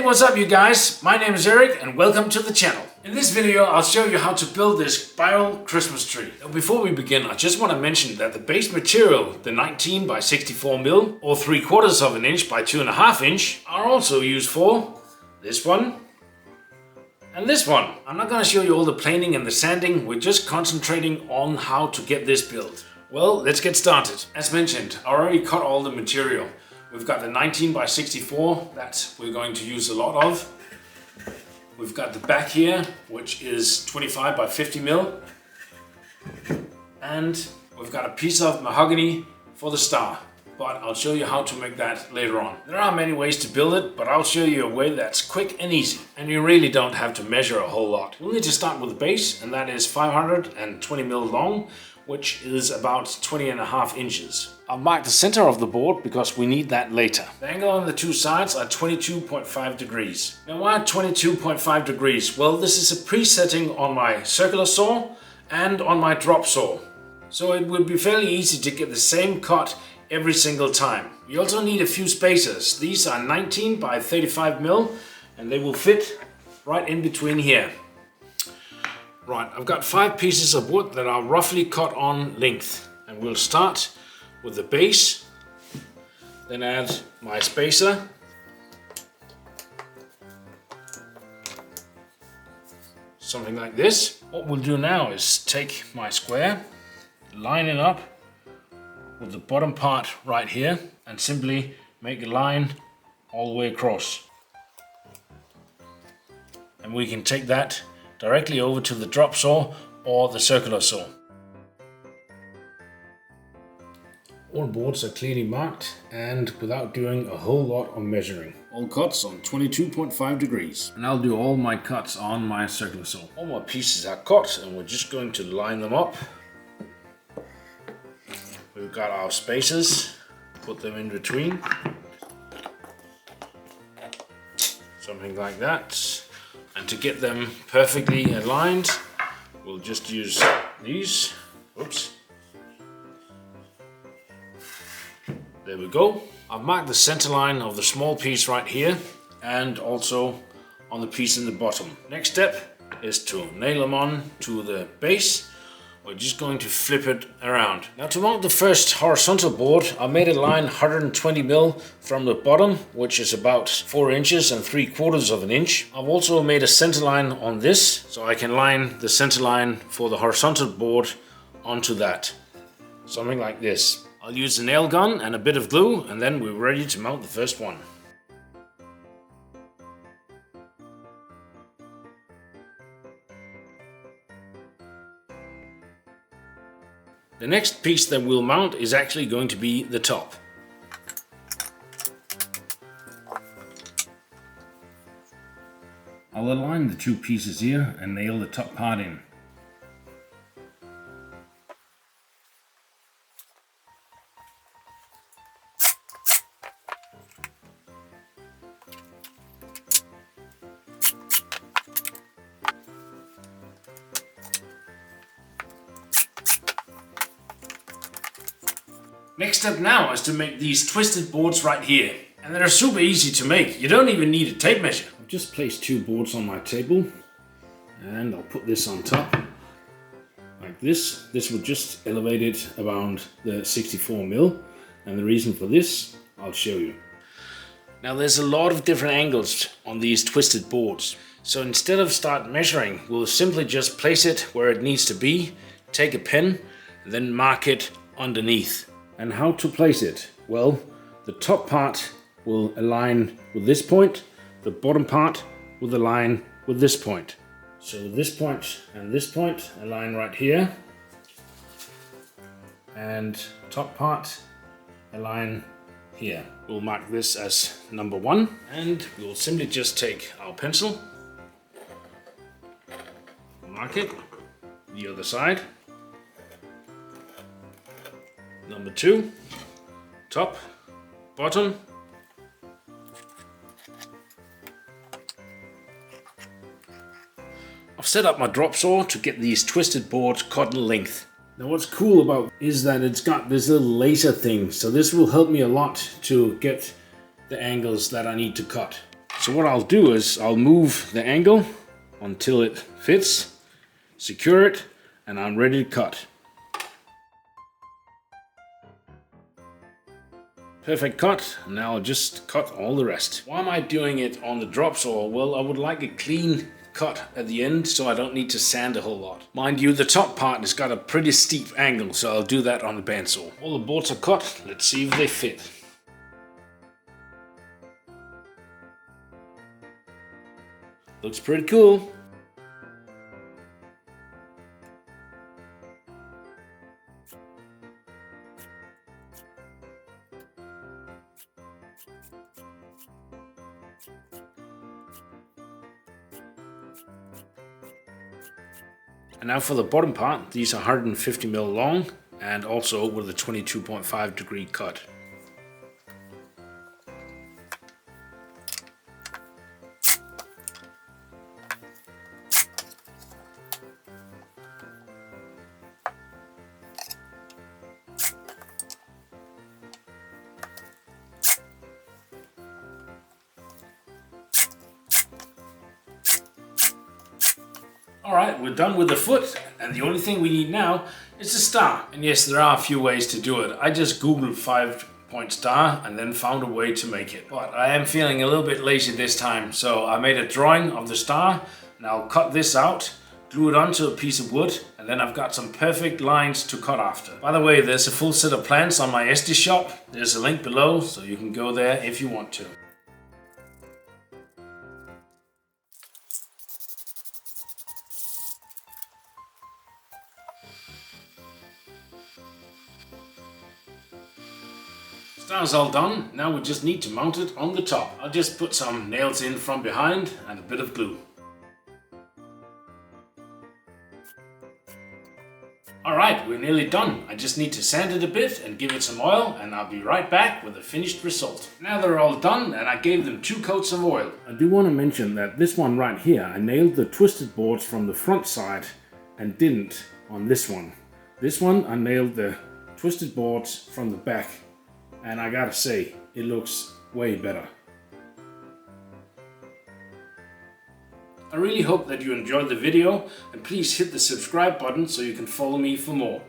what's up you guys? My name is Erik and welcome to the channel. In this video I'll show you how to build this spiral Christmas tree. Now, before we begin, I just want to mention that the base material, the 19 by 64 mil or 3/4 of an inch by 2.5 inch, are also used for this one and this one. I'm not going to show you all the planing and the sanding, we're just concentrating on how to get this built. Well, let's get started. As mentioned, I already cut all the material. We've got the 19 by 64 that we're going to use a lot of. We've got the back here, which is 25 by 50 mil. And we've got a piece of mahogany for the star. But I'll show you how to make that later on. There are many ways to build it, but I'll show you a way that's quick and easy. And you really don't have to measure a whole lot. We'll need to start with the base, and that is 520 mil long, which is about 20.5 inches. I've marked the center of the board because we need that later. The angle on the two sides are 22.5 degrees. Now why 22.5 degrees? Well, this is a presetting on my circular saw and on my drop saw. So it would be fairly easy to get the same cut every single time. You also need a few spacers. These are 19 by 35 mil and they will fit right in between here. Right, I've got 5 pieces of wood that are roughly cut on length. And we'll start with the base, then add my spacer. Something like this. What we'll do now is take my square, line it up with the bottom part right here, and simply make a line all the way across. And we can take that directly over to the drop saw or the circular saw. All boards are clearly marked and without doing a whole lot of measuring. All cuts on 22.5 degrees. And I'll do all my cuts on my circular saw. All my pieces are cut and we're just going to line them up. We've got our spacers, put them in between. Something like that. And to get them perfectly aligned, we'll just use these. Oops. There we go. I've marked the center line of the small piece right here and also on the piece in the bottom. Next step is to nail them on to the base. We're just going to flip it around. Now to mount the first horizontal board, I made a line 120 mil from the bottom, which is about 4 inches and 3/4 of an inch. I've also made a center line on this, so I can line the center line for the horizontal board onto that. Something like this. I'll use a nail gun and a bit of glue, and then we're ready to mount the first one. The next piece that we'll mount is actually going to be the top. I'll align the 2 pieces here and nail the top part in. Next step now is to make these twisted boards right here. And they're super easy to make. You don't even need a tape measure. I've just placed 2 boards on my table and I'll put this on top like this. This will just elevate it around the 64 mil, and the reason for this I'll show you. Now there's a lot of different angles on these twisted boards. So instead of start measuring, we'll simply just place it where it needs to be, take a pen and then mark it underneath. And how to place it? Well, the top part will align with this point, the bottom part will align with this point. So this point and this point align right here, and top part align here. We'll mark this as number 1, and we'll simply just take our pencil, mark it, the other side. Number 2, top, bottom. I've set up my drop saw to get these twisted boards cut in length. Now what's cool about is that it's got this little laser thing, so this will help me a lot to get the angles that I need to cut. So what I'll do is I'll move the angle until it fits, secure it, and I'm ready to cut. Perfect cut. Now I'll just cut all the rest. Why am I doing it on the drop saw? Well, I would like a clean cut at the end so I don't need to sand a whole lot. Mind you, the top part has got a pretty steep angle, so I'll do that on the bandsaw. All the boards are cut. Let's see if they fit. Looks pretty cool. And now for the bottom part, these are 150mm long and also with a 22.5 degree cut. Alright, we're done with the foot, and the only thing we need now is the star. And yes, there are a few ways to do it. I just googled 5-point star and then found a way to make it. But I am feeling a little bit lazy this time, so I made a drawing of the star, and I'll cut this out, glue it onto a piece of wood, and then I've got some perfect lines to cut after. By the way, there's a full set of plans on my Etsy shop. There's a link below, so you can go there if you want to. Star's all done, now we just need to mount it on the top. I'll just put some nails in from behind and a bit of glue. Alright, we're nearly done. I just need to sand it a bit and give it some oil, and I'll be right back with the finished result. Now they're all done and I gave them 2 coats of oil. I do want to mention that this one right here, I nailed the twisted boards from the front side and didn't on this one. This one I nailed the twisted boards from the back. And I gotta say, it looks way better. I really hope that you enjoyed the video, and please hit the subscribe button so you can follow me for more.